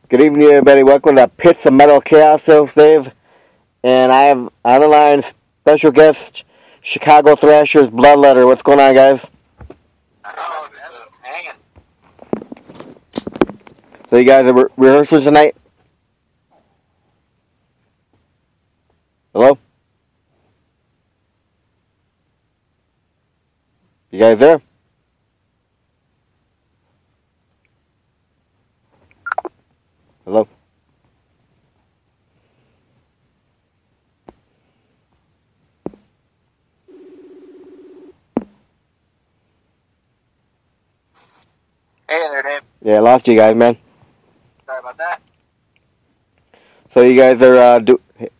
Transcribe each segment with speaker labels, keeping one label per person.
Speaker 1: Good evening, everybody. Welcome to Pits of Metal Chaos, Dave. And I have on the line special guest, Chicago Thrashers Bloodletter. What's going on, guys?
Speaker 2: Oh, that's hanging.
Speaker 1: So you guys are rehearsing tonight? Hello? You guys there? Hello?
Speaker 2: Hey there, Dave.
Speaker 1: Yeah, I lost you guys, man.
Speaker 2: Sorry about that.
Speaker 1: So you guys are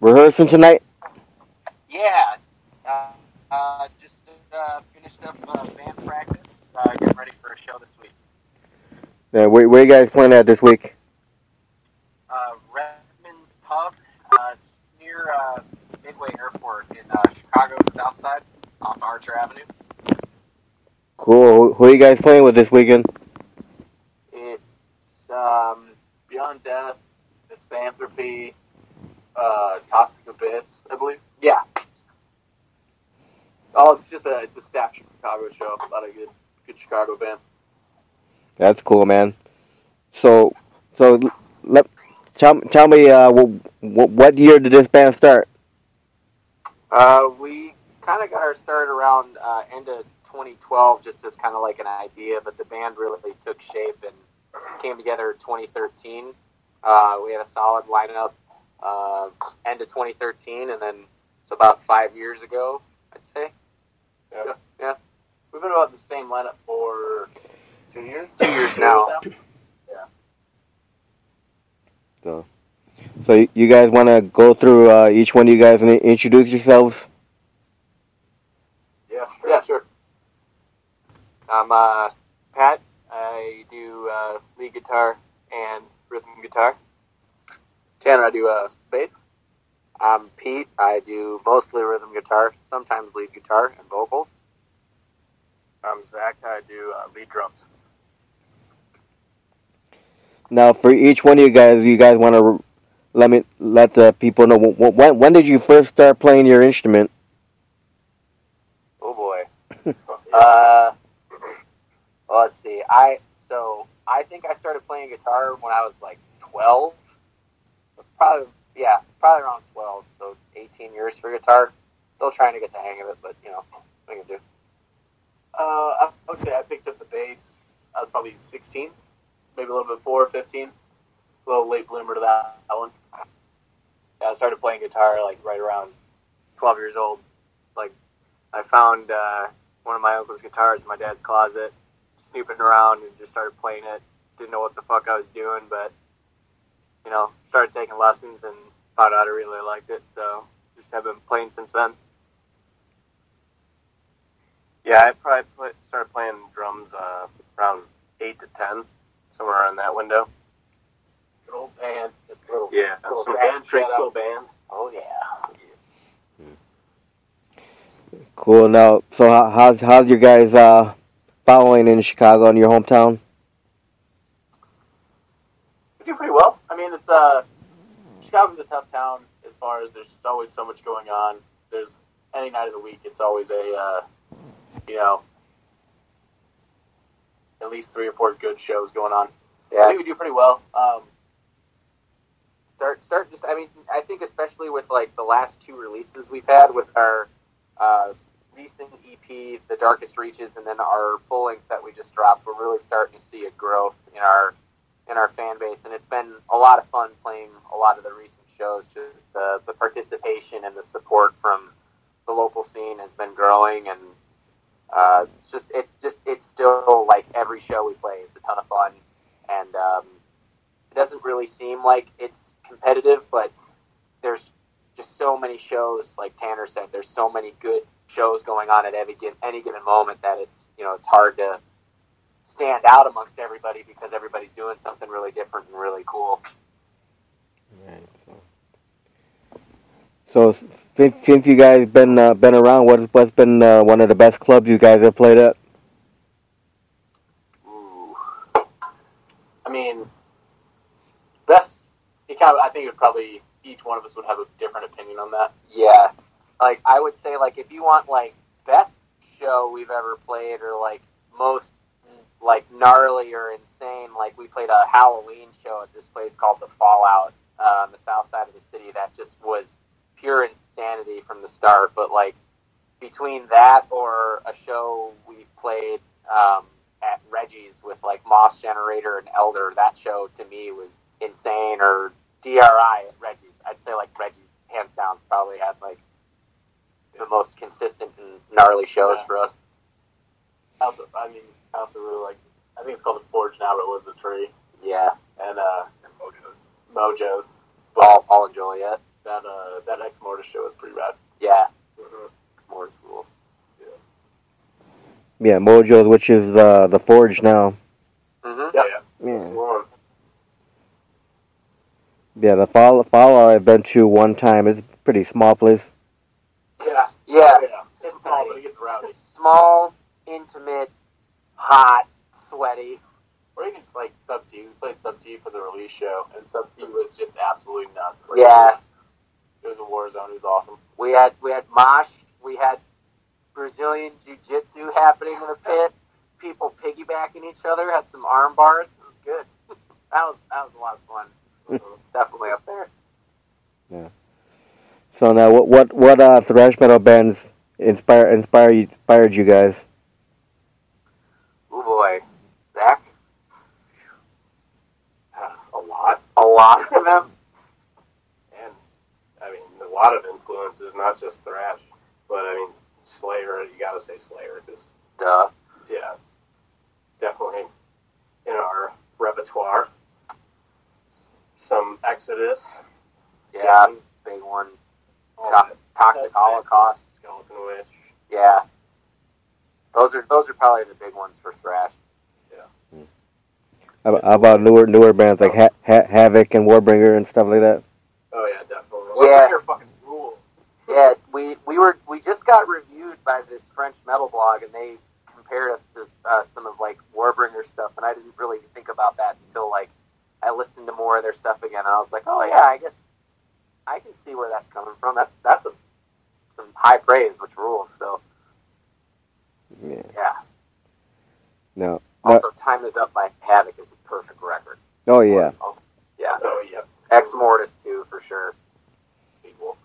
Speaker 1: rehearsing tonight?
Speaker 2: Yeah. Just finished up band practice. Getting ready for a show this week.
Speaker 1: Yeah, where you guys playing at this week?
Speaker 2: Redmond's Pub. It's near Midway Airport in Chicago's South Side, off Archer Avenue.
Speaker 1: Cool. Who are you guys playing with this weekend?
Speaker 2: It's Beyond Death, Misanthropy, Toxic Abyss, I believe. Yeah. Oh, it's a staff Chicago show. A lot of good Chicago bands.
Speaker 1: That's cool, man. So tell me, what year did this band start?
Speaker 2: We kind of got our start around end of 2012, just as kind of like an idea, but the band really took shape and came together in 2013. We had a solid lineup end of 2013, and then it's about 5 years ago, I'd say. Yeah. We've been about the same lineup for 2 years? 2 years now. Yeah.
Speaker 1: So you guys want to go through each one of you guys and introduce yourselves?
Speaker 2: Yeah, sure. I'm Pat. I do lead guitar and rhythm guitar. Tanner, I do bass. I'm Pete. I do mostly rhythm guitar, sometimes lead guitar and vocals. I'm Zach. I do lead drums.
Speaker 1: Now, for each one of you guys want to let the people know when did you first start playing your instrument?
Speaker 2: Oh boy. Well, let's see. I think I started playing guitar when I was like 12. Probably around 12. So 18 years for guitar. Still trying to get the hang of it, but what can you do? I would say I picked up the bass. I was probably 16, maybe a little bit before 15. A little late bloomer to that one. Yeah, I started playing guitar like right around 12 years old. Like, I found one of my uncle's guitars in my dad's closet, snooping around, and just started playing it. Didn't know what the fuck I was doing, but started taking lessons and found out I really liked it. So just have been playing since then.
Speaker 3: Yeah, I probably started playing drums around 8 to 10, somewhere around that window.
Speaker 2: Good old band, just a little,
Speaker 3: Yeah,
Speaker 2: little
Speaker 3: some
Speaker 2: band,
Speaker 3: straight school band.
Speaker 2: Oh yeah.
Speaker 1: Cool. Now, so how's your guys following in Chicago in your hometown?
Speaker 2: We do pretty well. I mean, it's Chicago's a tough town as far as there's always so much going on. There's any night of the week, it's always a at least 3 or 4 good shows going on. Yeah, I think we do pretty well. I think especially with like the last 2 releases we've had with our recent EP, The Darkest Reaches, and then our full length that we just dropped, we're really starting to see a growth in our fan base, and it's been a lot of fun playing a lot of the recent shows. Just the participation and the support from the local scene has been growing, and it's still like every show we play is a ton of fun, and it doesn't really seem like it's competitive, but there's just so many shows. Like Tanner said, there's so many good shows going on at any given moment that it's hard to stand out amongst everybody because everybody's doing something really different and really cool.
Speaker 1: Right. So since you guys been around, what's been one of the best clubs you guys have played at?
Speaker 2: Ooh. I mean, best
Speaker 4: I think it would probably, each one of us would have a different opinion on that.
Speaker 2: Yeah. Like, I would say, like, if you want, like, best show we've ever played or, like, most, like, gnarly or insane, like, we played a Halloween show at this place called The Fallout on the south side of the city that just was pure insanity from the start. But, like, between that or a show we played at Reggie's with, like, Moss Generator and Elder, that show, to me, was insane. Or DRI at Reggie's. I'd say, like, Reggie's, hands down, probably had, like, the most consistent and gnarly shows for us.
Speaker 4: I also really like, I think it's called The Forge now, but it was The Tree.
Speaker 2: Yeah.
Speaker 4: And Mojo's.
Speaker 2: All in Joliet.
Speaker 4: That Ex Mortis show was pretty rad.
Speaker 2: Yeah.
Speaker 4: Mm-hmm.
Speaker 2: Ex Mortis rules.
Speaker 1: Yeah, Mojo's, which is the Forge now.
Speaker 2: Mm-hmm.
Speaker 1: Yeah. Yeah, the Fallout I've been to one time. It's a pretty small place.
Speaker 2: Yeah.
Speaker 4: It's small, but it gets rowdy.
Speaker 2: Small, intimate, hot, sweaty.
Speaker 4: Or even just like Sub T. We played Sub T for the release show, and Sub T was just absolutely nuts. Like,
Speaker 2: Yeah.
Speaker 4: It was a war zone. It was awesome.
Speaker 2: We had mosh. We had Brazilian jiu-jitsu happening in the pit. People piggybacking each other. Had some arm bars. It was good. that was a lot of fun. Definitely up there.
Speaker 1: Yeah. So now, what thrash metal bands inspired you guys?
Speaker 2: Oh boy, Zach.
Speaker 3: A lot.
Speaker 2: of them.
Speaker 3: And, I mean, a lot of influences, not just thrash, but, I mean, Slayer, you gotta say Slayer, because,
Speaker 2: Duh.
Speaker 3: yeah, it's definitely in our repertoire. Some Exodus.
Speaker 2: Yeah, big one. Toxic Holocaust.
Speaker 3: Skeleton Witch.
Speaker 2: Yeah. Those are probably the big ones for thrash.
Speaker 1: How about newer bands like Havoc and Warbringer and stuff like that?
Speaker 3: Oh, yeah, definitely.
Speaker 2: Yeah.
Speaker 4: Your fucking rules.
Speaker 2: Yeah, we just got reviewed by this French metal blog, and they compared us to some of like Warbringer stuff, and I didn't really think about that until like I listened to more of their stuff again, and I was like, oh yeah, I guess I can see where that's coming from. That's some high praise, which rules. So
Speaker 1: Yeah. No.
Speaker 2: Also, Time Is Up by Havoc is a perfect record.
Speaker 1: Oh yeah.
Speaker 2: Also, yeah.
Speaker 3: Oh, yeah.
Speaker 2: Ex Mortis too, for sure.
Speaker 4: Speed Wolf.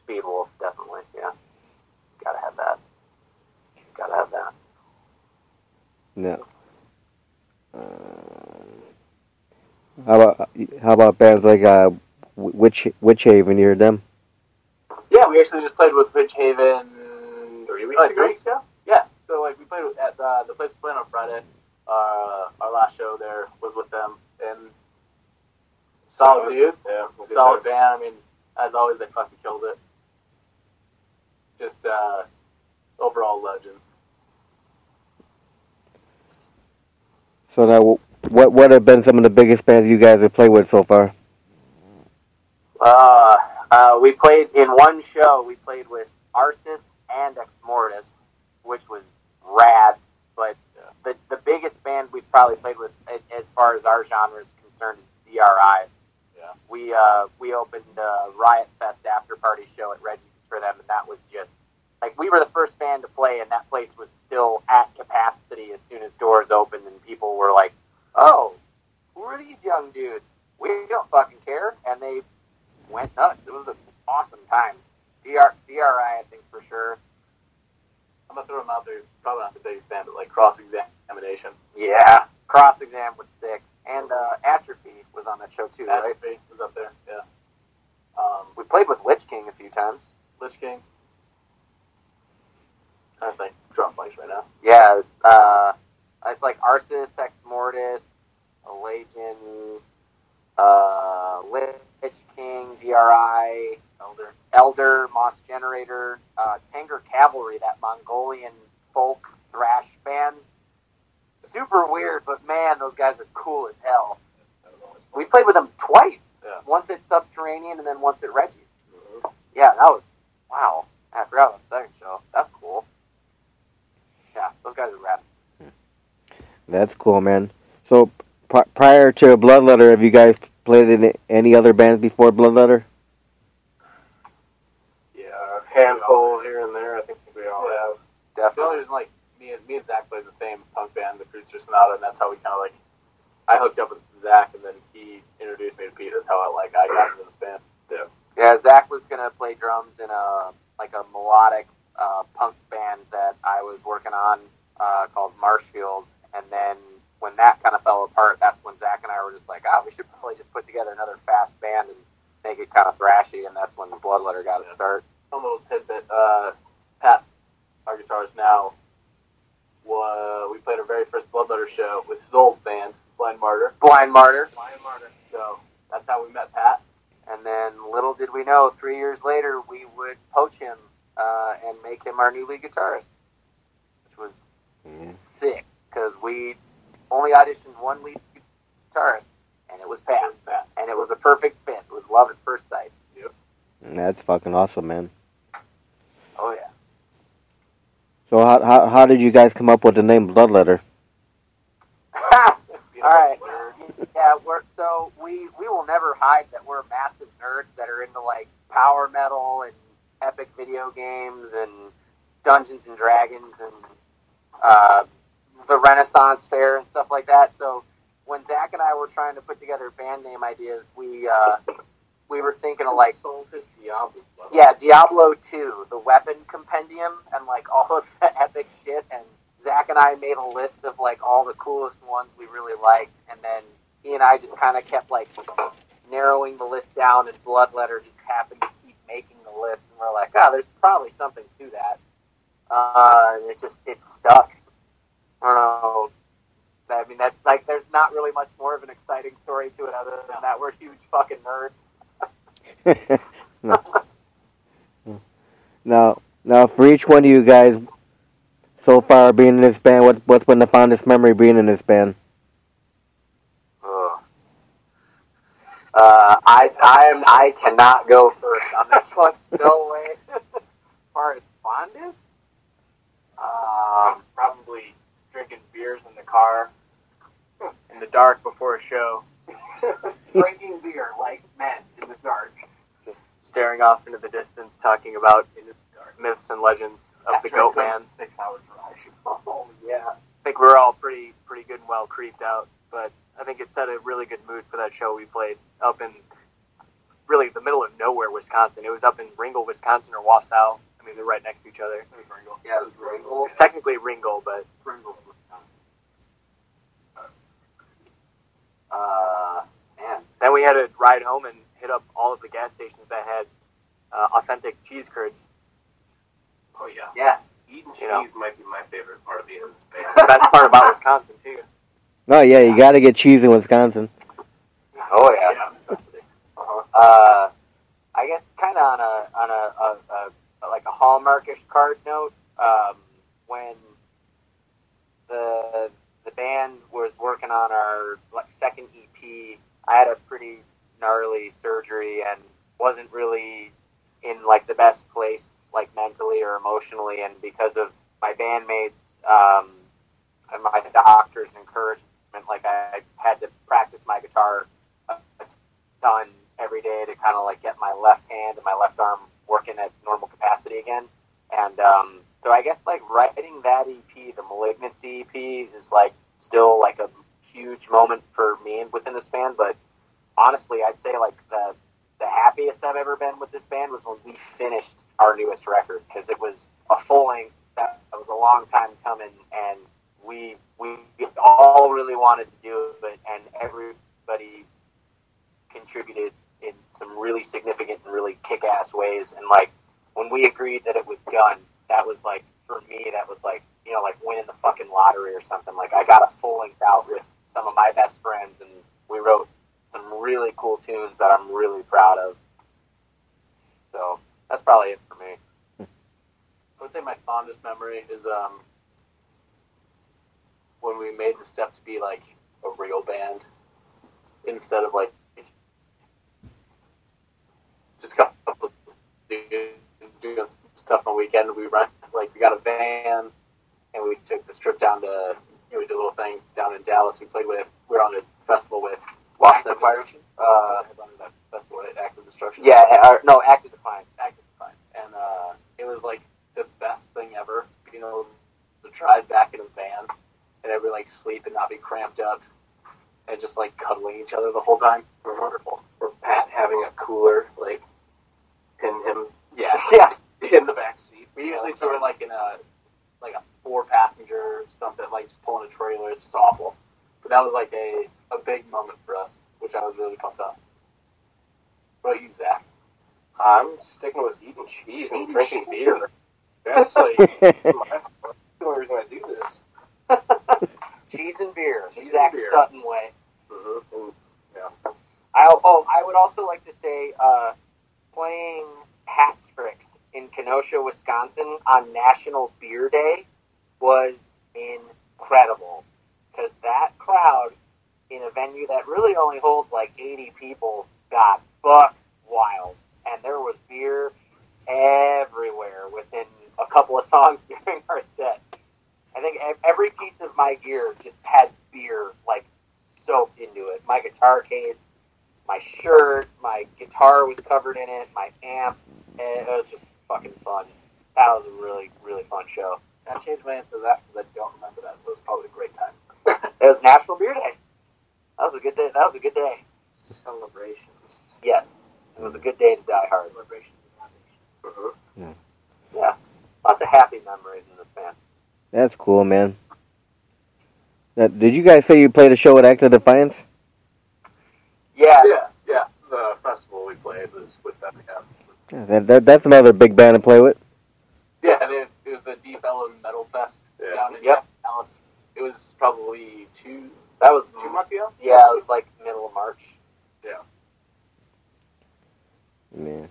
Speaker 2: Speedwolf, definitely. Yeah. Gotta have that.
Speaker 1: No. How about bands like Witch Haven? You heard them?
Speaker 4: Yeah, we actually just played with Witch Haven
Speaker 3: 3 weeks ago?
Speaker 4: 3 weeks ago. Yeah, so like we played at the place we played on Friday. Our last show there was with them, and solid dudes,
Speaker 3: Yeah.
Speaker 4: solid band. I mean, as always, they fucking killed it. Just overall legends.
Speaker 1: So now, what have been some of the biggest bands you guys have played with so far?
Speaker 2: We played in one show. We played with Arsis and Ex Mortis, which was rad. But the biggest band we've probably played with, as far as our genre is concerned, is DRI.
Speaker 4: Yeah.
Speaker 2: We opened a Riot Fest after party show at Reggie's for them, and that was just like we were the first band to play, and that place was still at capacity as soon as doors opened, and people were like, "Oh, who are these young dudes? We don't fucking care," and they went nuts. It was an awesome time. DRI, I think for sure.
Speaker 4: I'm gonna throw them out there. Probably not the biggest band, but like Cross Examination.
Speaker 2: Yeah, Cross Exam was sick, and Atrophy was on that show too, right?
Speaker 4: Atrophy was up there. Yeah.
Speaker 2: We played with Lich King a few times.
Speaker 4: Lich King. I think drum blanks right now.
Speaker 2: Yeah, it's like Arsis, Ex Mortis, Legion, Lich King, DRI, Elder, Moss Generator, Tanger Cavalry, that Mongolian folk thrash band. Super weird, but man, those guys are cool as hell. We played with them twice.
Speaker 4: Yeah.
Speaker 2: Once at Subterranean and then once at Reggie's. Mm-hmm. Yeah, that was, wow. I forgot about the second show. That's cool. Yeah, those guys are rad.
Speaker 1: That's cool, man. So prior to Bloodletter, have you guys played in any other bands before Bloodletter?
Speaker 3: Yeah, a handful here and there. I think we all have.
Speaker 4: The only reason, like, me and Zach played the same punk band, the Cruiser Sonata, and that's how we kind of, like, I hooked up with Zach, and then he introduced me to Pete. That's how I got into this band.
Speaker 2: Yeah, Zach was gonna play drums in a melodic punk band that I was working on called Marshfield, and then when that kind of fell apart, that's when Zach and I were just like, we should probably just put together another fast band and make it kind of thrashy, and that's when the Bloodletter got its start.
Speaker 4: A little tidbit, Pat, our guitarist now, we played our very first Bloodletter show with his old band, Blind Martyr. So that's how we met Pat.
Speaker 2: And then little did we know, 3 years later, we would poach him and make him our new lead guitarist, which was sick, because we only auditioned one lead guitarist, and it was Pat. And it was a perfect fit. It was love at first sight.
Speaker 4: Yep.
Speaker 1: That's fucking awesome, man.
Speaker 2: Oh, yeah.
Speaker 1: So how did you guys come up with the name Bloodletter?
Speaker 2: All right. Yeah, we will never hide that we're massive nerds that are into, like, power metal and epic video games and Dungeons and Dragons and the Renaissance Fair and stuff like that. So when Zach and I were trying to put together band name ideas, we were thinking of, like, Diablo 2, the weapon compendium, and, like, all of the epic shit. And Zach and I made a list of, like, all the coolest ones we really liked, and then he and I just kind of kept, like, narrowing the list down, and Bloodletter just happened to keep making the list, and we're like, there's probably something to that. And it stuck. I don't know. I mean, that's, like, there's not really much more of an exciting story to it other than that we're huge fucking nerds.
Speaker 1: Now, for each one of you guys so far being in this band, what's been the fondest memory being in this band?
Speaker 2: I cannot go first on this one. No way. As far as fondest,
Speaker 4: Probably drinking beers in the car in the dark before a show.
Speaker 2: drinking beer like men in the dark.
Speaker 4: Just staring off into the distance, talking about myths and legends of the Goat Man.
Speaker 2: 6 hour drive. Oh, yeah.
Speaker 4: I think we were all pretty good and well creeped out, but I think it set a really good mood for that show we played up in really the middle of nowhere, Wisconsin. It was up in Ringgold, Wisconsin, or Wausau. I mean, they're right next to each other.
Speaker 2: It was Ringgold. Yeah, it was Ringgold.
Speaker 4: It's technically Ringgold, but
Speaker 2: Ringgold, Wisconsin. Man.
Speaker 4: Then we had to ride home and hit up all of the gas stations that had authentic cheese curds.
Speaker 3: Oh, yeah.
Speaker 2: Yeah.
Speaker 3: Eating cheese might be my favorite part of being in this band.
Speaker 4: The best part about Wisconsin, too.
Speaker 1: Oh, yeah, you gotta get cheese in Wisconsin.
Speaker 2: Oh, yeah. I guess kind of on a like a Hallmarkish card note, when the band was working on our second EP, I had a pretty gnarly surgery and wasn't really in like the best place, like mentally or emotionally, and because of my bandmates and my doctor's encouragement, like I had to practice my guitar a ton every day to kind of like get my left hand and my left arm working at normal capacity again. And so I guess like writing that EP, the Malignancy EP, is like still like a huge moment for me within this band. But honestly, I'd say like the happiest I've ever been with this band was when we finished our newest record, because it was a full length that was a long time coming, and we all really wanted to do it, and everybody contributed in some really significant and really kick-ass ways. And like when we agreed that it was done, that was like, for me, that was like, you know, like winning the fucking lottery or something. Like I got a full length out with some of my best friends, and we wrote some really cool tunes that I'm really proud of. So that's probably it for me.
Speaker 4: I would say my fondest memory is when we made the step to be like a real band instead of like just a couple doing stuff on weekend. We got a van and we took the strip down to, we did a little thing down in Dallas. We were on a festival with
Speaker 2: Lost Empire? No, Active Defiance. And it was like the best thing ever. You know, to drive back in a van and everybody like sleep and not be cramped up and just like cuddling each other the whole time. We're wonderful.
Speaker 3: Or Pat having a cooler, like, in him.
Speaker 2: Yeah.
Speaker 3: In the back seat.
Speaker 2: We usually throw it like in a 4-passenger or something, like just pulling a trailer. It's just awful. But that was like a big moment for us, which I was really pumped up. What about you, Zach?
Speaker 3: I'm sticking with eating cheese and drinking beer. That's like the only reason I do this.
Speaker 2: Cheese and beer.
Speaker 3: Cheese
Speaker 2: Zach
Speaker 3: and beer.
Speaker 2: Sutton way.
Speaker 3: Mm-hmm. Yeah.
Speaker 2: I would also like to say playing hat tricks in Kenosha, Wisconsin on National Beer Day was incredible. Because that crowd in a venue that really only holds like 80 people got buck wild. And there was beer everywhere within a couple of songs during our set. I think every piece of my gear just had beer like soaked into it. My guitar case, my shirt, my guitar was covered in it, my amp. And it was just fucking fun. That was a really, really fun show.
Speaker 5: I changed my answer to that because I don't remember that, so it was probably a great time.
Speaker 2: It was National Beer Day. That was a good day.
Speaker 5: Celebrations.
Speaker 2: Yes. It was a good day to die hard.
Speaker 5: Celebrations.
Speaker 2: Yeah. Lots of happy memories in this band.
Speaker 1: That's cool, man. Now, did you guys say you played a show at Active Defiance?
Speaker 2: Yeah.
Speaker 3: Yeah. The festival we played was with them.
Speaker 1: Yeah, that's another big band to play with.
Speaker 5: Yeah, it was the Deep Ellum Metal Fest down in Dallas. It was probably 2 months ago?
Speaker 2: Yeah, it was like middle of March.
Speaker 5: Yeah.
Speaker 1: Man.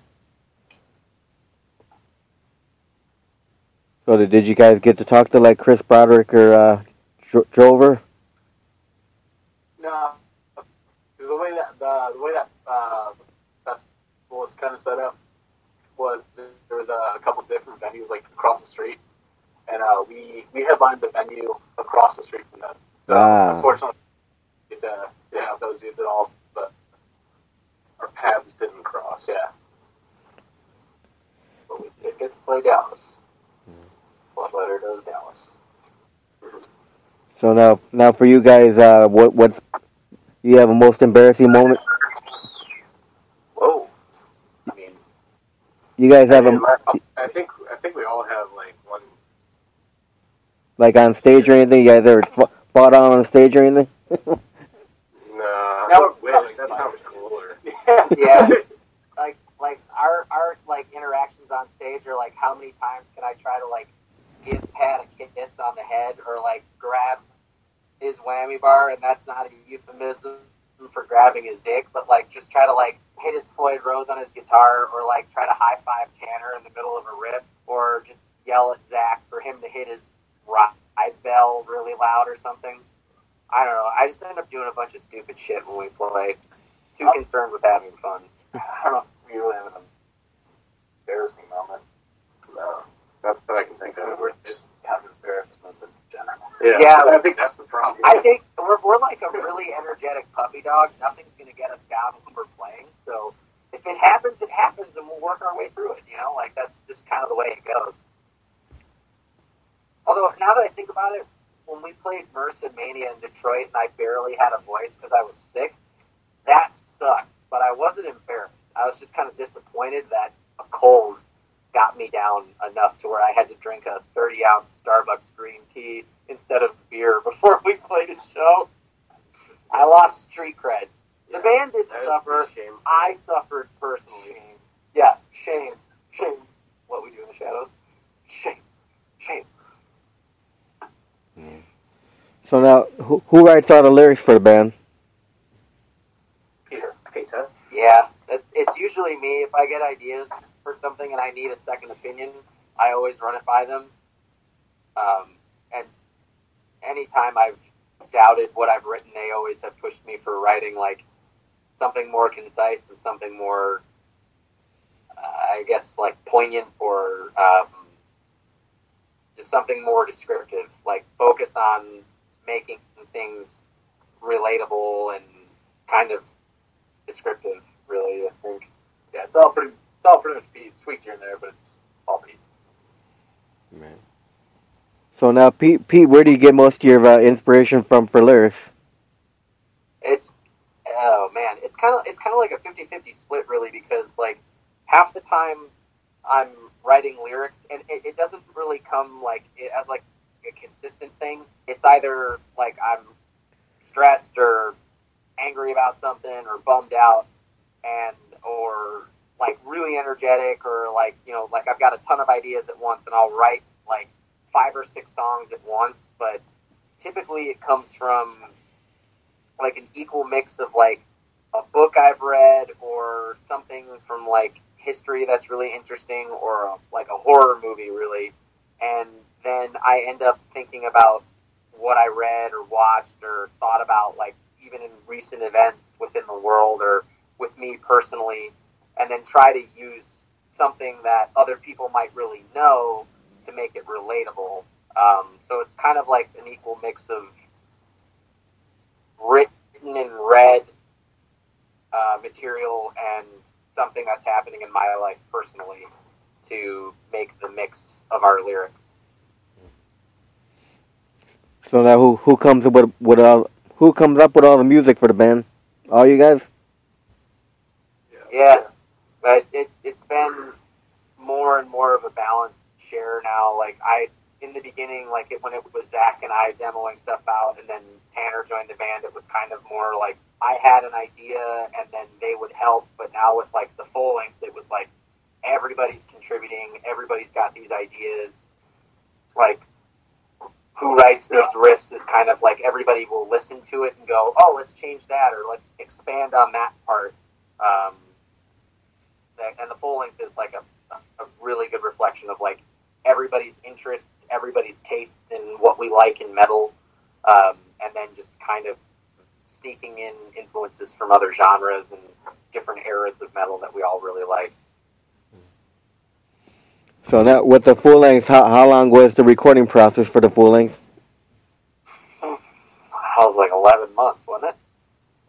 Speaker 1: So did you guys get to talk to like Chris Broderick or Drover?
Speaker 5: No. The way that festival was kind of set up was there was a couple different venues like across the street, and we headlined the venue across the street from them. So unfortunately, those did all, but our paths didn't cross. Yeah, but we did get to play Dallas. Bloodletter does Dallas.
Speaker 1: So now for you guys, what you have a most embarrassing moment?
Speaker 5: Whoa. I mean,
Speaker 1: You guys have
Speaker 3: I think we all have like one.
Speaker 1: like on stage or anything? You guys ever fought on a stage or anything?
Speaker 3: No, that sounds cooler.
Speaker 2: Yeah. like our like interactions on stage are like how many times can I try to like give Pat a kiss on the head or like grab his whammy bar, and that's not a euphemism for grabbing his dick, but like just try to like hit his Floyd Rose on his guitar, or like try to high five Tanner in the middle of a riff, or just yell at Zach for him to hit his ride bell really loud or something. I don't know. I just end up doing a bunch of stupid shit when we play. Too concerned with having fun.
Speaker 5: I don't know if we really have an embarrassing moment.
Speaker 3: No, that's what I can think of.
Speaker 5: We're just having embarrassments in general.
Speaker 2: Yeah,
Speaker 3: I think that's the problem.
Speaker 2: I think we're like a really energetic puppy dog. Nothing's going to get us down when we're playing. So if it happens, and we'll work our way through it. You know, like that's just kind of the way it goes. Although now that I think about it, when we played Mercy Mania in Detroit and I barely had a voice because I was sick, that sucked. But I wasn't embarrassed. I was just kind of disappointed that a cold got me down enough to where I had to drink a 30-ounce Starbucks green tea instead of beer before we played a show. I lost street cred. The band didn't suffer. I suffered personally. Yeah, shame. What we do in the shadows. Shame.
Speaker 1: So now, who writes all the lyrics for the band?
Speaker 5: Peter.
Speaker 2: Yeah, it's usually me. If I get ideas for something and I need a second opinion, I always run it by them. And anytime I've doubted what I've written, they always have pushed me for writing like something more concise and something more, I guess, like poignant, or just something more descriptive. Like focus on making things relatable and kind of descriptive, really, I think.
Speaker 5: Yeah, it's all pretty It's all pretty much beat, tweaked here and there, but it's all beat.
Speaker 1: Man. So now, Pete, where do you get most of your inspiration from for lyrics?
Speaker 2: It's oh man, it's kind of like a 50-50 split really, because like half the time I'm writing lyrics and it doesn't really come like it as like a consistent thing. It's either like I'm stressed or angry about something or bummed out and or like really energetic or like, you know, like I've got a ton of ideas at once and I'll write like 5 or 6 songs at once, but typically it comes from like an equal mix of like a book I've read or something from like history that's really interesting or like a horror movie really, and then I end up thinking about what I read or watched or thought about like even in recent events within the world or with me personally, and then try to use something that other people might really know to make it relatable. So it's kind of like an equal mix of written and read material and something that's happening in my life personally to make the mix of our lyrics.
Speaker 1: So now, who comes up with all the music for the band? All you guys?
Speaker 2: Yeah, but it's been more and more of a balanced share now. Like in the beginning, like when it was Zach and I demoing stuff out, and then Tanner joined the band, it was kind of more like I had an idea and then they would help. But now with like the full length, it was like everybody's contributing, everybody's got these ideas. Like who writes these riffs is kind of like everybody will listen to it and go, oh, let's change that or let's expand on that part. And the full length is like a really good reflection of like everybody's interests, everybody's taste in what we like in metal, and then just kind of sneaking in influences from other genres and different eras of metal that we all really like.
Speaker 1: So now, with the full length, how long was the recording process for the full length?
Speaker 2: That was like 11 months, wasn't it?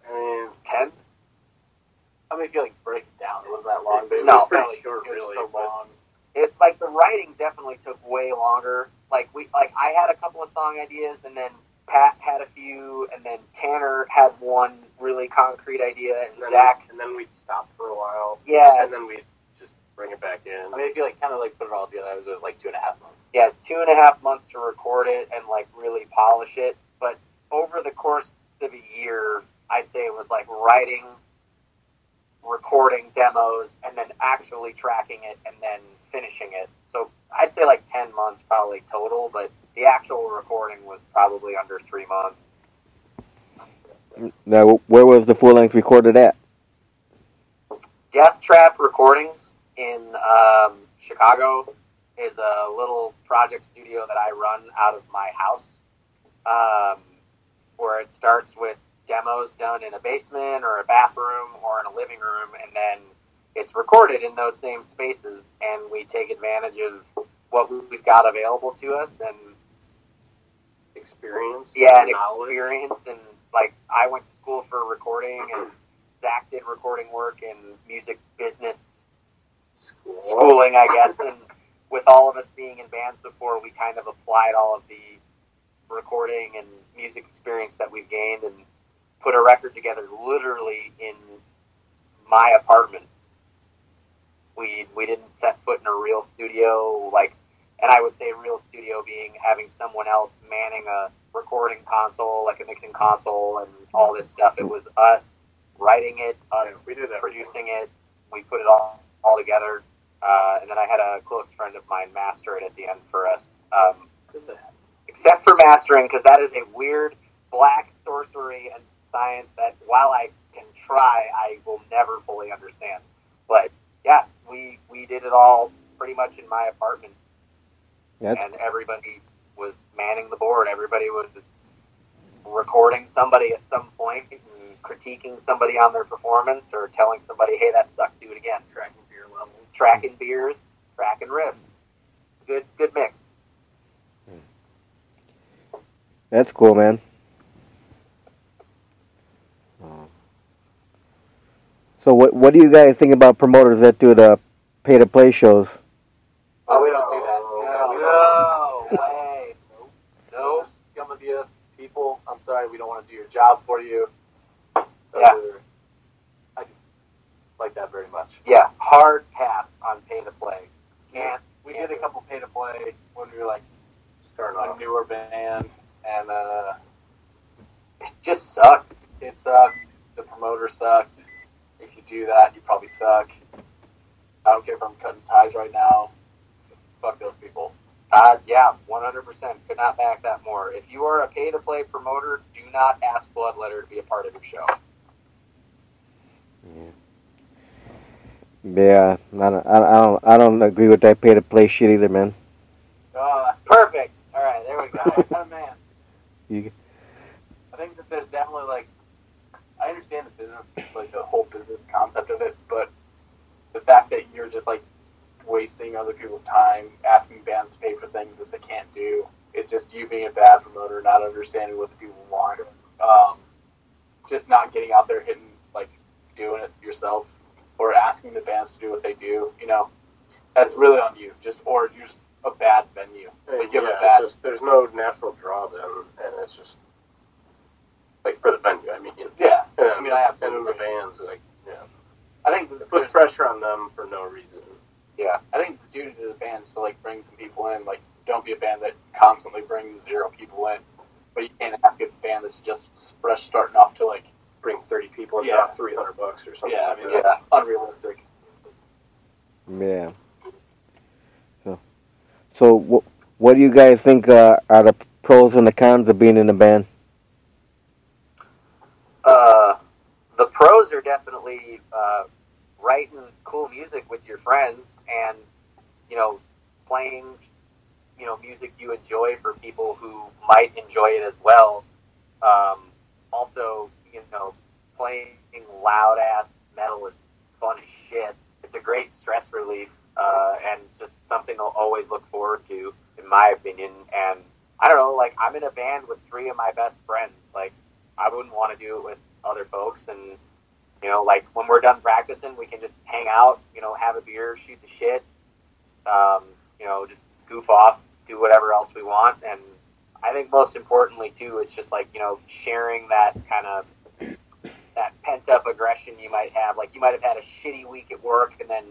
Speaker 5: I mean,
Speaker 2: 10?
Speaker 5: I mean, if you like break it down, it wasn't that long, but it
Speaker 2: No,
Speaker 5: was fairly short,
Speaker 2: it was
Speaker 5: really.
Speaker 2: so long. It's like the writing definitely took way longer. Like I had a couple of song ideas, and then Pat had a few, and then Tanner had one really concrete idea, and Zach.
Speaker 3: And then we'd stop for a while.
Speaker 2: Yeah.
Speaker 3: And then we'd just bring it back in.
Speaker 5: I mean, if you like kind of like put it all together, it was like 2.5 months.
Speaker 2: Yeah, 2.5 months to record it and like really polish it. But over the course of a year, I'd say it was like writing, recording demos, and then actually tracking it and then finishing it. So I'd say like 10 months probably total, but the actual recording was probably under 3 months.
Speaker 1: Now, where was the full length recorded at?
Speaker 2: Death Trap Recordings in Chicago is a little project studio that I run out of my house, where it starts with demos done in a basement or a bathroom or in a living room, and then it's recorded in those same spaces, and we take advantage of what we've got available to us and
Speaker 3: experience.
Speaker 2: Yeah, and experience, and like I went to school for recording, and Zach did recording work in music business schooling, I guess, and with all of us being in bands before, we kind of applied all of the recording and music experience that we've gained and put a record together literally in my apartment. We didn't set foot in a real studio, like, and I would say real studio being having someone else manning a recording console, like a mixing console and all this stuff. It was us writing it, us producing it. We put it all together. And then I had a close friend of mine master it at the end for us. Except for mastering, because that is a weird black sorcery and science that, while I can try, I will never fully understand. But yeah, we did it all pretty much in my apartment. And everybody was manning the board. Everybody was recording somebody at some point and critiquing somebody on their performance or telling somebody, hey, that sucked, do it again.
Speaker 5: Tracking beer level.
Speaker 2: Tracking beers, tracking riffs. Good mix.
Speaker 1: That's cool, man. So what do you guys think about promoters that do the pay-to-play shows.
Speaker 5: Oh, we don't do that.
Speaker 2: No way.
Speaker 5: No, scum of you people. I'm sorry, we don't want to do your job for you.
Speaker 2: Yeah.
Speaker 5: I just like that very much.
Speaker 2: Yeah, hard pass on pay-to-play. Can't.
Speaker 5: We did a couple pay to play when we were like
Speaker 3: Starting
Speaker 5: a
Speaker 3: off.
Speaker 5: newer band, and
Speaker 2: It just sucked.
Speaker 5: it sucked. The promoter sucked. If you do that, you probably suck. I don't care if I'm cutting ties right now. Fuck those people.
Speaker 2: Yeah, 100%. Could not back that more. If you are a pay-to-play promoter, do not ask Bloodletter to be a part of your show.
Speaker 1: Yeah, I don't agree with that pay-to-play shit either, man.
Speaker 2: Perfect. All right, there we go.
Speaker 5: Oh, man.
Speaker 1: You,
Speaker 5: I think that there's definitely like, I understand the business, like the whole business concept of it, but the fact that you're just like wasting other people's time, asking bands to pay for things that they can't do, it's just you being a bad promoter, not understanding what the people want, just not getting out there hitting, like doing it yourself, or asking the bands to do what they do, you know, that's really on you. Or you're just a bad venue. Like, you have a bad.
Speaker 3: It's just, there's no natural draw then, and it's just like for the venue. I mean,
Speaker 5: Yeah.
Speaker 3: and,
Speaker 5: I mean, I
Speaker 3: and
Speaker 5: absolutely.
Speaker 3: the bands, like,
Speaker 5: I think
Speaker 3: it puts pressure on them for no reason.
Speaker 5: Yeah, I think it's a duty to the bands to like bring some people in. Like, don't be a band that constantly brings 0 people in. But you can't ask a band that's just fresh starting off to like
Speaker 3: Bring 30 people and
Speaker 5: Yeah.
Speaker 3: drop $300 or something.
Speaker 5: Yeah, I
Speaker 3: like
Speaker 5: mean,
Speaker 3: that.
Speaker 5: it's unrealistic.
Speaker 1: yeah. So what do you guys think are the pros and the cons of being in a band?
Speaker 2: The pros are definitely writing cool music with your friends and, you know, playing, you know, music you enjoy for people who might enjoy it as well. Also, you know, playing loud-ass metal is fun as shit. It's a great stress relief and just something I'll always look forward to, in my opinion. And I don't know, like, I'm in a band with 3 of my best friends. Like, I wouldn't want to do it with other folks. And, you know, like, when we're done practicing, we can just hang out, you know, have a beer, shoot the shit, you know, just goof off, do whatever else we want. And I think most importantly, too, it's just, like, you know, sharing that kind of, that pent-up aggression you might have. Like, you might have had a shitty week at work, and then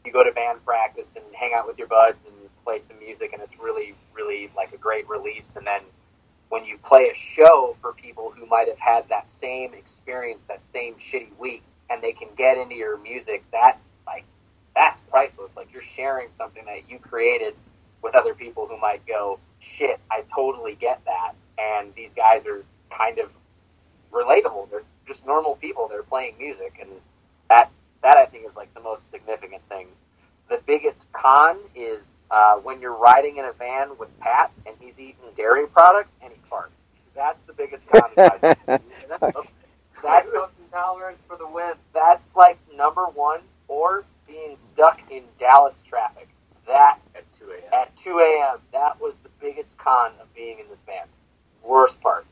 Speaker 2: you go to band practice and hang out with your buds and play some music, and it's really, really, like, a great release. And then when you play a show for people who might have had that same experience, that same shitty week, and they can get into your music, that, like, that's priceless. Like, you're sharing something that you created with other people who might go, shit, I totally get that. And these guys are kind of relatable. They're just normal people. They're playing music, and that I think is like the most significant thing. The biggest con is when you're riding in a van with Pat and he's eating dairy products and he farts. That's the biggest con. That's intolerance for the win. That's like number one, or being stuck in Dallas traffic. That
Speaker 3: At 2 a.m.
Speaker 2: at 2 a.m. That was the biggest con of being in this band. Worst part.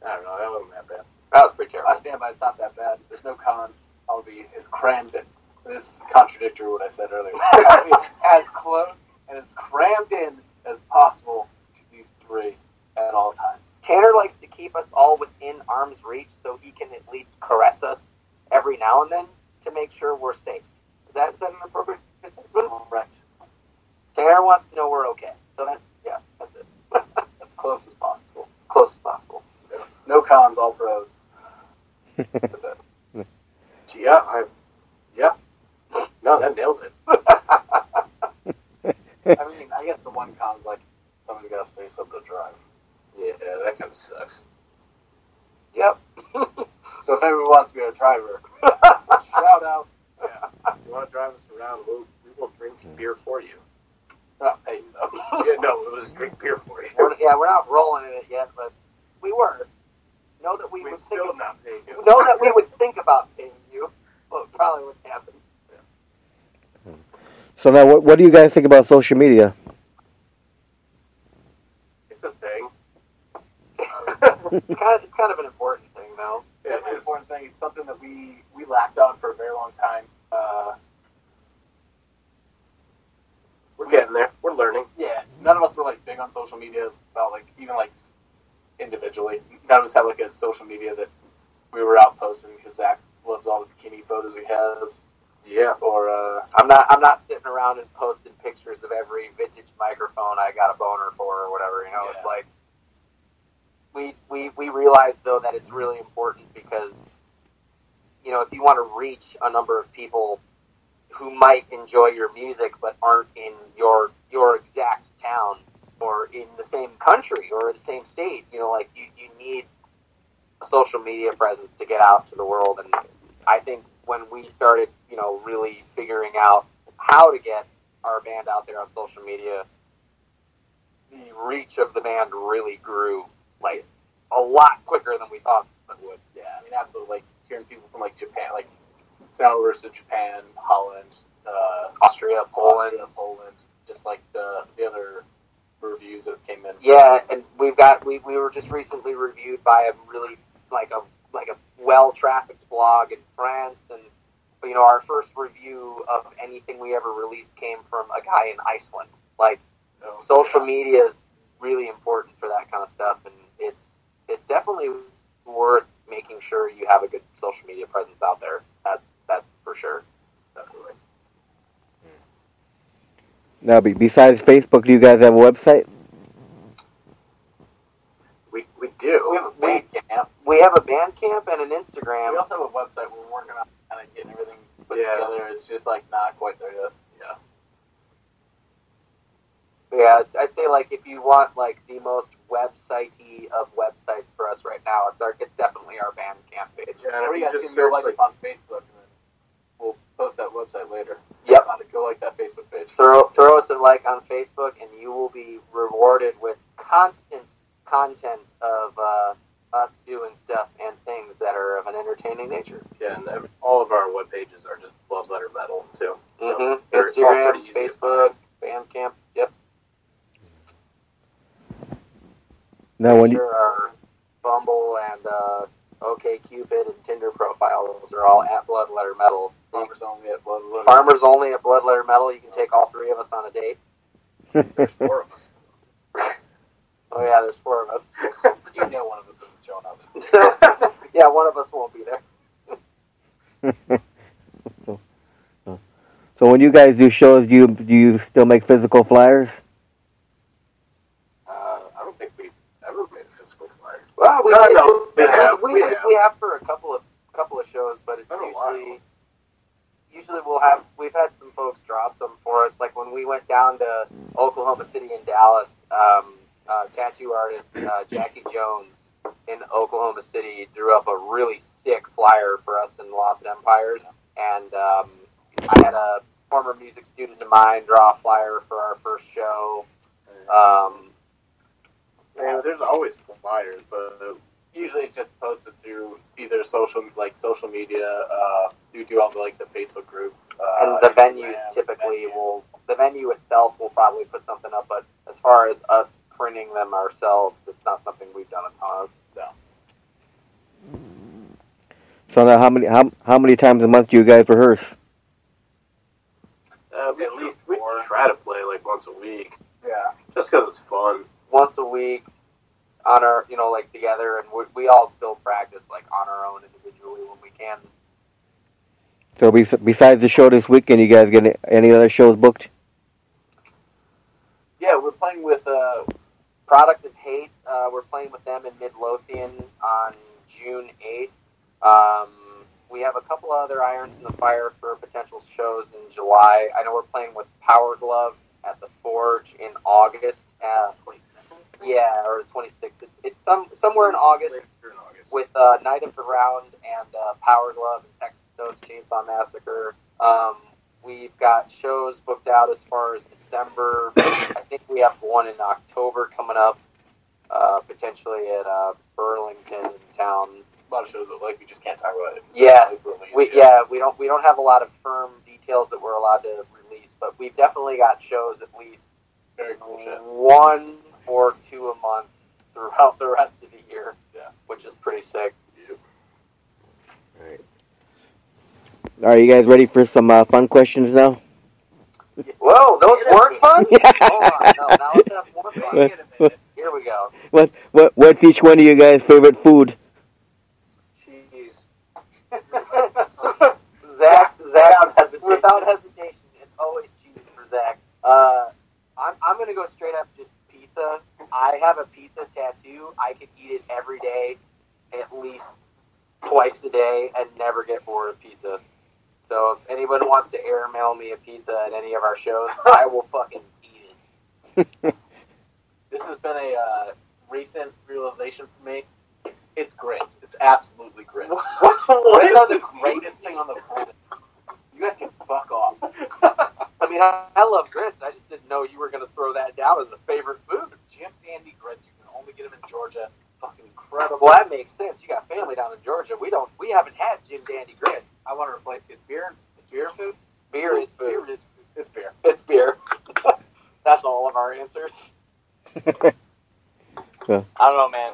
Speaker 3: I don't know, that wasn't that bad.
Speaker 2: That was pretty terrible.
Speaker 5: I stand by, it's not that bad. There's no cons. I'll be as crammed in. This is contradictory to what I said earlier. I'll be as close and as crammed in as possible to these 3 at all times.
Speaker 2: Tanner likes to keep us all within arm's reach so he can at least caress us every now and then to make sure we're safe. Is that an appropriate?
Speaker 5: Correct.
Speaker 2: Tanner wants to know we're okay. So that's it.
Speaker 5: As close as possible.
Speaker 2: Close as possible.
Speaker 5: No cons, all pros.
Speaker 3: Yeah. No, that nails it.
Speaker 5: I mean, I guess the one con is like somebody got to stay something to drive.
Speaker 3: Yeah, that kind of sucks.
Speaker 2: Yep.
Speaker 5: So if anyone wants to be a driver, shout out.
Speaker 3: Yeah. If you want to drive us around, we will drink beer for you.
Speaker 5: Not paying though.
Speaker 3: Yeah, no, we'll just drink beer for you.
Speaker 2: We're not rolling in it yet, but we were. Know that we
Speaker 3: We're
Speaker 2: would
Speaker 3: still
Speaker 2: think
Speaker 3: not paying you.
Speaker 2: know that we would think about paying you. Well, probably wouldn't happen.
Speaker 1: So now, what do you guys think about social media?
Speaker 3: It's a thing.
Speaker 2: It's kind of an important thing, though.
Speaker 5: It's an important thing. It's something that we lacked on for a very long time. social media about like even like individually. None of us have like a social media that we were out posting because Zach loves all the bikini photos he has.
Speaker 3: Yeah.
Speaker 5: Or
Speaker 2: I'm not sitting around and posting pictures of every vintage microphone I got a boner for or whatever. You know,
Speaker 5: Yeah.
Speaker 2: It's like we realize though that it's really important because if you want to reach a number of people who might enjoy your music but aren't in your exact town or in the same country or the same state, you need a social media presence to get out to the world. And I think when we started, really figuring out how to get our band out there on social media, the reach of the band really grew, like, a lot quicker than we thought it would.
Speaker 5: yeah, I mean, absolutely. Like hearing people from like Japan, like Sounders to Japan, Holland,
Speaker 2: Austria, Poland,
Speaker 5: just like the other reviews that came in.
Speaker 2: Yeah, and we were just recently reviewed by a really like a well-trafficked blog in France, and our first review of anything we ever released came from a guy in Iceland. Like, social media is really important for that kind of stuff, and it's definitely worth making sure you have a good social media presence out there. That's for sure. Definitely.
Speaker 1: Now, besides Facebook, do you guys have a website?
Speaker 3: We do.
Speaker 5: We have a Bandcamp.
Speaker 2: We have a Bandcamp and an Instagram.
Speaker 5: We also have a website we're working on kind of getting everything put together. It's just like not quite there yet. Yeah.
Speaker 2: Yeah, I'd say like if you want like the most website-y of websites for us right now, it's definitely our Bandcamp page.
Speaker 3: Yeah,
Speaker 5: Or
Speaker 3: and
Speaker 5: you
Speaker 3: if
Speaker 5: guys
Speaker 3: you
Speaker 5: can
Speaker 3: just
Speaker 5: go
Speaker 3: search
Speaker 5: like us on Facebook, and then we'll post that website later.
Speaker 2: Yep.
Speaker 5: Go like that Facebook page.
Speaker 2: Throw us a like on Facebook, and you will be rewarded with constant content of us doing stuff and things that are of an entertaining nature.
Speaker 3: Yeah, and all of our web pages are just Bloodletter Metal too.
Speaker 2: Mm-hmm.
Speaker 3: They're all
Speaker 2: Instagram,
Speaker 3: pretty easy to
Speaker 2: Facebook, Bandcamp. Yep.
Speaker 1: Now, when
Speaker 2: Sure, our Bumble and OkCupid and Tinder profiles are all at Bloodletter Metal.
Speaker 5: Farmers only at Bloodletter.
Speaker 2: Farmers only at Bloodletter Metal. You can take all three of us on a date.
Speaker 3: There's 4 of us.
Speaker 2: Oh yeah, there's 4 of us.
Speaker 5: You know one of us isn't showing up.
Speaker 2: Yeah, one of us won't be there.
Speaker 1: So when you guys do shows, do you still make physical flyers?
Speaker 3: I don't think we've ever made a physical flyer.
Speaker 2: Well, we have for a couple of shows, but it's
Speaker 3: Been a while.
Speaker 2: usually we've had some folks draw some for us. Like when we went down to Oklahoma City and Dallas, tattoo artist Jackie Jones in Oklahoma City drew up a really sick flyer for us in Lost Empires, and I had a former music student of mine draw a flyer for our first show.
Speaker 3: Man, there's always flyers, but
Speaker 5: Usually it's just posted through either social media. You do all the the Facebook groups.
Speaker 2: And the venues
Speaker 5: Instagram,
Speaker 2: typically
Speaker 5: venue.
Speaker 2: the venue itself will probably put something up, but as far as us printing them ourselves, it's not something we've done a ton of.
Speaker 1: So now, how many times a month do you guys rehearse?
Speaker 3: at least we try to play like once a week,
Speaker 5: Yeah.
Speaker 3: just because it's fun.
Speaker 2: Once a week on our, together, and we all still practice like on our own individually when we can.
Speaker 1: So besides the show this weekend, you guys get any other shows booked?
Speaker 2: Yeah, we're playing with Product of Hate. We're playing with them in Midlothian on June 8th. We have a couple other irons in the fire for potential shows in July. I know we're playing with Power Glove at the Forge in August.
Speaker 5: 22nd?
Speaker 2: Yeah, or the 26th. It's somewhere in August with Night of the Round and Power Glove and Texas Toast Chainsaw Massacre. We've got shows booked out as far as December. I think we have one in October coming up, potentially at Burlington in town.
Speaker 5: A lot of shows that we just can't talk about it.
Speaker 2: Yeah,
Speaker 5: Release
Speaker 2: we don't have a lot of firm details that we're allowed to release, but we've definitely got shows at least
Speaker 5: Very cool shows.
Speaker 2: 1 or 2 a month throughout the rest of the year.
Speaker 5: Yeah.
Speaker 2: Which is pretty sick.
Speaker 1: All right, you guys ready for some fun questions now?
Speaker 2: Whoa, Those weren't fun?
Speaker 1: Yeah.
Speaker 2: Hold on. No, now let's have more fun.
Speaker 4: Wait a minute.
Speaker 2: Here we go.
Speaker 1: What's each one of you guys' favorite food?
Speaker 3: Cheese.
Speaker 2: Zach, without hesitation, it's always cheese for Zach. I'm gonna go straight up just pizza. I have a pizza tattoo. I could eat it every day, at least twice a day, and never get bored of pizza. So if anyone wants to airmail me a pizza at any of our shows, I will fucking eat it.
Speaker 5: This has been a recent realization for me. It's great. It's absolutely great.
Speaker 2: What
Speaker 5: Grits are
Speaker 2: is
Speaker 5: the greatest thing on the planet. You guys can fuck off.
Speaker 2: I mean, I love grits. I just didn't know you were going to throw that down as a favorite food.
Speaker 5: Jim Dandy grits. You can only get them in Georgia. Fucking incredible.
Speaker 2: Well, that makes sense. You got family down in Georgia. We haven't had Jim Dandy grits.
Speaker 5: I want to replace it. Beer food?
Speaker 2: Beer is food.
Speaker 5: Beer is food. It's beer.
Speaker 2: It's beer. That's all of our answers.
Speaker 4: I don't know, man.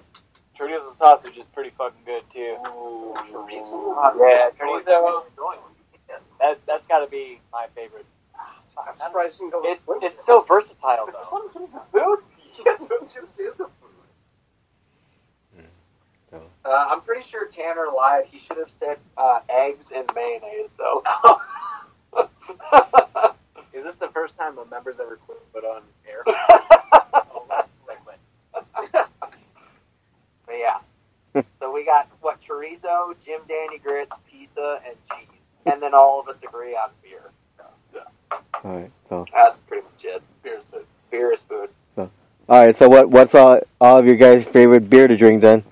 Speaker 4: Chorizo sausage is pretty fucking good too.
Speaker 5: Ooh,
Speaker 4: Yeah, chorizo. That's got to be my favorite.
Speaker 3: I'm surprised you can go
Speaker 4: It's so versatile though.
Speaker 5: Food? Yes, it is a food.
Speaker 2: I'm pretty sure Tanner lied. He should have said eggs and mayonnaise, though.
Speaker 5: Is this the first time a member's ever put on air?
Speaker 2: But yeah. So we got, chorizo, Jim Dandy grits, pizza, and cheese. And then all of us agree on beer.
Speaker 1: All right, so
Speaker 2: That's pretty much it.
Speaker 5: Beer is food.
Speaker 2: Beer is food.
Speaker 1: all right, so what's all of your guys' favorite beer to drink then?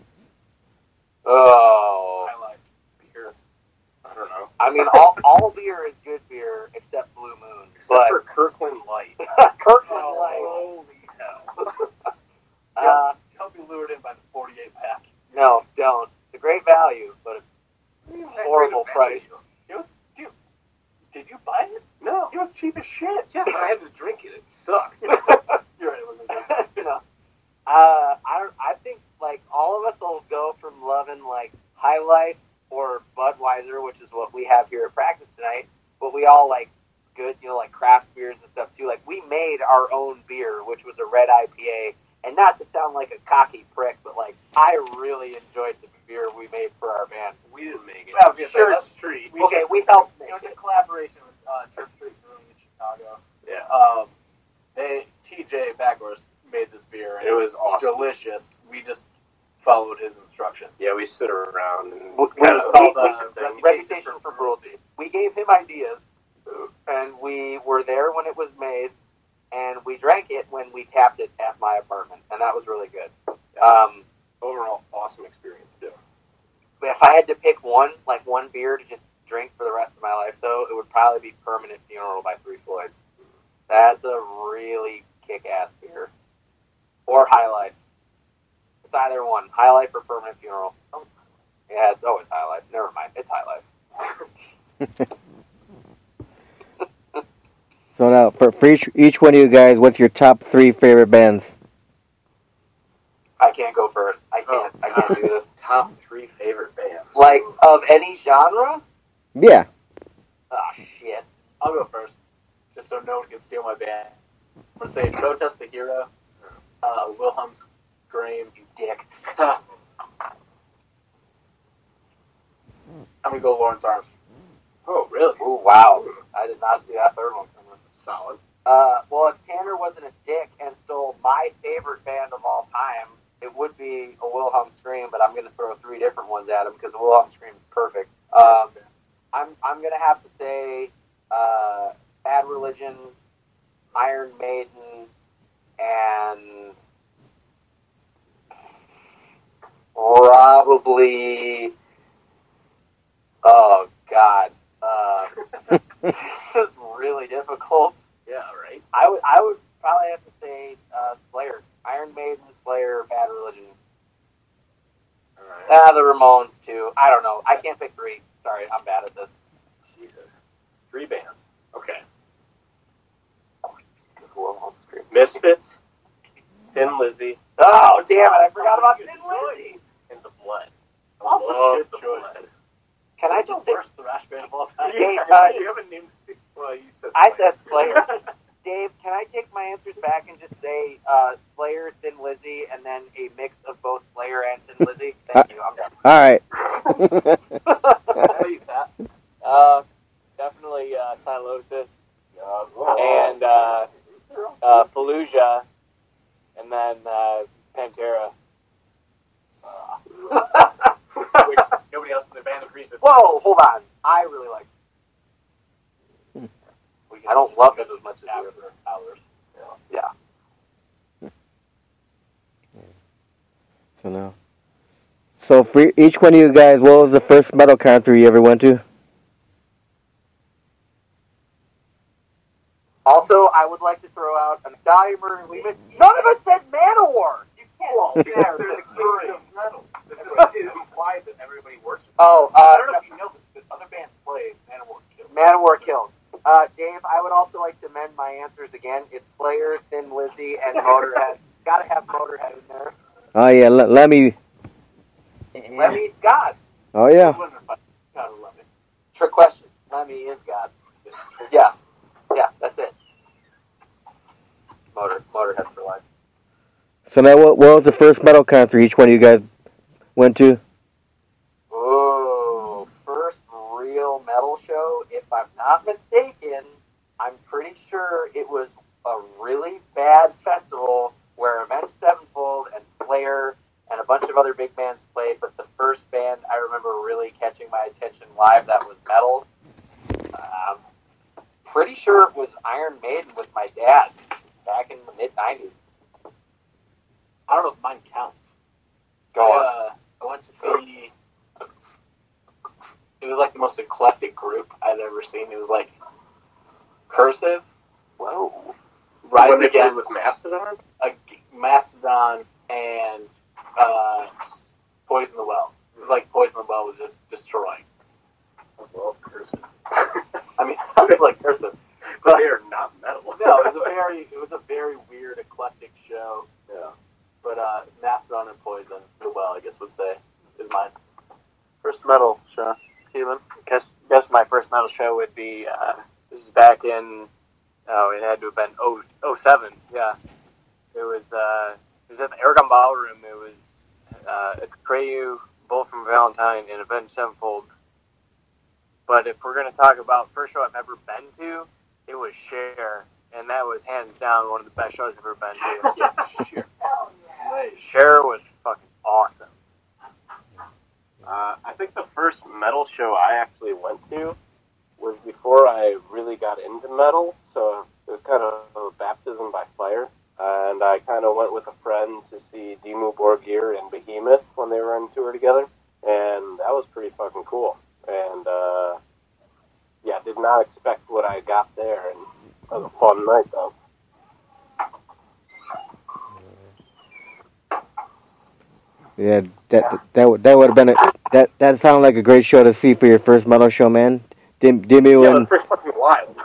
Speaker 2: Oh.
Speaker 5: I like beer. I don't know.
Speaker 2: I mean, all beer is good beer except Blue Moon.
Speaker 3: Except for Kirkland Light.
Speaker 2: Kirkland Light.
Speaker 5: Holy hell. Don't be lured in by the 48 pack.
Speaker 2: No, don't. It's a great value, but a horrible price.
Speaker 5: Did you buy it?
Speaker 3: No.
Speaker 5: It was cheap as shit.
Speaker 3: Yeah, but I had to drink it. It sucks.
Speaker 5: You're right. It wasn't good.
Speaker 2: You know, I think like all of us will go from loving like High Life or Budweiser, which is what we have here at practice tonight. But we all like good, like craft beers and stuff too. Like we made our own beer, which was a red IPA. And not to sound like a cocky prick, but like I really enjoyed the beer we made for our band.
Speaker 3: We didn't make it.
Speaker 5: Well,
Speaker 2: Sure.
Speaker 5: that's Street.
Speaker 2: We helped make
Speaker 5: It was
Speaker 2: it.
Speaker 5: a collaboration with Church Street Brewing in Chicago.
Speaker 3: Yeah.
Speaker 5: TJ Backhorse made this beer. And
Speaker 3: It was awesome.
Speaker 5: delicious. We just followed his instructions.
Speaker 3: Yeah, we stood around and
Speaker 2: We-
Speaker 3: kind of
Speaker 5: called,
Speaker 2: Reputation for cruelty. We gave him ideas, and we were there when it was made, and we drank it when we tapped it at my apartment, and that was really good.
Speaker 3: overall awesome experience too.
Speaker 2: But if I had to pick one beer to just drink for the rest of my life, though, it would probably be Permanent Funeral by Three Floyd. That's a really kick-ass beer. Or High Life. It's either one. High Life or Permanent Funeral. Yeah, it's always High Life. Never mind. It's High Life.
Speaker 1: So now, for each one of you guys, what's your top 3 favorite bands?
Speaker 2: I can't go first. I can't do this.
Speaker 3: Top 3 favorite bands.
Speaker 2: Like, of any genre?
Speaker 1: Yeah.
Speaker 2: Ah, shit.
Speaker 5: I'll go first, just so no one can steal my band. I'm going to say Protest the Hero, Wilhelm Scream,
Speaker 2: You dick.
Speaker 5: I'm going to go Lawrence Arms.
Speaker 3: Oh, really?
Speaker 2: Ooh, wow. I did not see that third one coming.
Speaker 3: Solid.
Speaker 2: Well, if Tanner wasn't a dick and stole my favorite band of all time, it would be a Wilhelm Scream, but I'm going to throw 3 different ones at him because a Wilhelm Scream is perfect. I'm going to have to say Bad Religion, Iron Maiden, and probably, oh God, this is really difficult.
Speaker 3: Yeah, right.
Speaker 2: I would probably have to say Slayer, Iron Maiden, Slayer, Bad Religion.
Speaker 3: Alright.
Speaker 2: The Ramones too. I don't know. I can't pick 3. Sorry, I'm bad at this.
Speaker 3: Jesus. 3 bands. Okay.
Speaker 2: Wilhelm Scream.
Speaker 3: Misfits, Thin Lizzy,
Speaker 2: Oh damn it! I forgot about Thin Lizzy.
Speaker 3: and The Blood.
Speaker 5: Also
Speaker 3: Love
Speaker 5: good
Speaker 3: The
Speaker 5: choice.
Speaker 3: Blood.
Speaker 2: Can I
Speaker 5: That's
Speaker 2: just
Speaker 5: the
Speaker 2: say?
Speaker 5: worst thrash band of all time.
Speaker 2: Hey,
Speaker 3: You haven't named 6. Well, you said
Speaker 2: I said Slayer. Dave, can I take my answers back and just say Slayer, Thin Lizzy, and then a mix of both Slayer and Thin Lizzy? Thank you. I'm done.
Speaker 1: All right.
Speaker 5: How are you, Pat?
Speaker 4: Definitely Tylosis and Fallujah, and then Pantera.
Speaker 5: Which nobody else in the band agrees with.
Speaker 2: Whoa, hold on. I really like it. I don't love it as much as the other ours. Yeah.
Speaker 1: So now. So for each one of you guys, what was the first metal concert you ever went to?
Speaker 2: Also, I would like to throw out a dimer. None of us said Manowar. You can't.
Speaker 5: Well,
Speaker 2: sit
Speaker 5: yeah,
Speaker 2: there.
Speaker 5: they're the king of metal. This is implied that everybody works with.
Speaker 2: Oh,
Speaker 5: I don't know if you know this, but other bands play Manowar Kills.
Speaker 2: Manowar Kills. Dave, I would also like to amend my answers again. It's Slayer, Thin Lizzy, and Motorhead. Gotta have Motorhead in there.
Speaker 1: Oh yeah, Lemmy.
Speaker 2: Lemmy's God.
Speaker 1: Oh yeah.
Speaker 5: Gotta love it.
Speaker 2: Trick question. Lemmy is God. Yeah. Yeah, that's it. Motorhead for life.
Speaker 1: So now, what was the first metal concert each one of you guys went to?
Speaker 2: Oh, first real metal show. If I'm not mistaken, I'm pretty sure it was a really bad festival where Avenged Sevenfold and Slayer and a bunch of other big bands played, but the first band I remember really catching my attention live that was metal, pretty sure it was Iron Maiden with my dad back in the mid-90s.
Speaker 5: I don't know if mine counts.
Speaker 2: Go on.
Speaker 5: I went to see. It was like the most eclectic group I'd ever seen. It was like Cursive.
Speaker 2: Whoa.
Speaker 5: Rise
Speaker 3: When they played
Speaker 5: Against
Speaker 3: with Mastodon?
Speaker 5: Mastodon and Poison the Well. It was like Poison the Well was just destroying.
Speaker 3: Well, Cursive.
Speaker 5: I mean, I was like Cursive.
Speaker 3: But they are not metal.
Speaker 5: No, it was a very weird, eclectic show.
Speaker 3: Yeah.
Speaker 5: But Mastodon and Poison the Well, I guess would say, is mine.
Speaker 4: First metal show, Keelan. Guess my first metal show would be this is back in it had to have been 07, yeah. It was at the Aragon Ballroom. It was Atreyu, Bull from Valentine, and Avenged Sevenfold. But if we're gonna talk about first show I've ever been to, it was Cher, and that was hands down one of the best shows I've ever been to.
Speaker 5: Yeah, sure.
Speaker 4: Cher was fucking awesome.
Speaker 3: I think the first metal show I actually went to was before I really got into metal, so it was kind of a baptism by fire. And I kind of went with a friend to see Dimmu Borgir and Behemoth when they were on tour together, and that was pretty fucking cool. And yeah, did not expect what I got there, and it was a fun night though.
Speaker 1: Yeah, that would have been that sounded like a great show to see for your first metal show, man. Dimmu
Speaker 3: Yeah, it
Speaker 1: and
Speaker 3: was pretty fucking wild.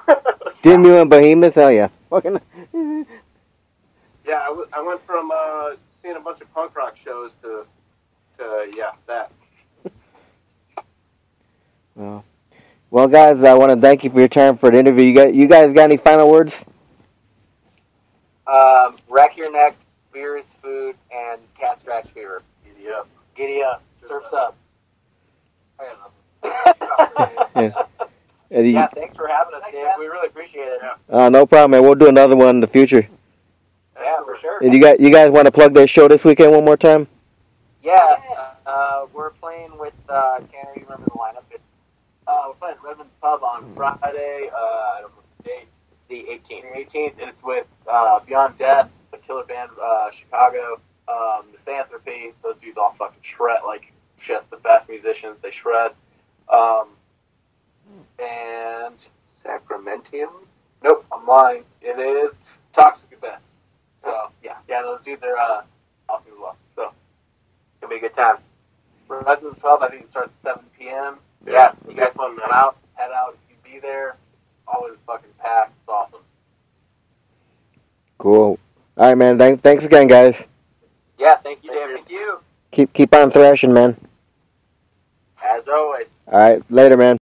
Speaker 1: Dimmu and Behemoth, hell yeah, fucking.
Speaker 3: Yeah, I went from seeing a bunch of punk rock shows to yeah, that.
Speaker 1: Well, guys, I want to thank you for your time for the interview. You guys got any final words?
Speaker 2: Wreck your neck, beer is food, and cat scratch fever.
Speaker 5: Giddy up.
Speaker 2: Giddy up. Surf's up.
Speaker 5: I got nothing.
Speaker 2: Yeah, thanks for having us, Dave. We really appreciate it.
Speaker 1: No problem, man. We'll do another one in the future.
Speaker 2: Yeah, for sure.
Speaker 1: And you guys want to plug their show this weekend one more time?
Speaker 2: Yeah, we're playing with, Tanner, you remember the lineup?
Speaker 5: We're playing at Redmond's Pub on Friday, I don't know the date.
Speaker 2: The 18th.
Speaker 5: The 18th, and it's with Beyond Death, the killer band, Chicago, Misanthropy. Those dudes all fucking shred, like, just the best musicians. They shred. And
Speaker 2: Sacramentium?
Speaker 5: nope, I'm lying. It is Toxic at Best. So, yeah, those dudes are awesome as well. So,
Speaker 2: It'll be a good time.
Speaker 5: Redmond's Pub, I think it starts at 7 p.m.
Speaker 2: Yeah,
Speaker 5: You guys want to come out, head out. If you be there, always fucking packed. It's awesome.
Speaker 1: Cool. All right, man. Thanks again, guys.
Speaker 2: Yeah, thank you, Dave. Thank you.
Speaker 1: Keep on thrashing, man.
Speaker 2: As always.
Speaker 1: All right, later, man.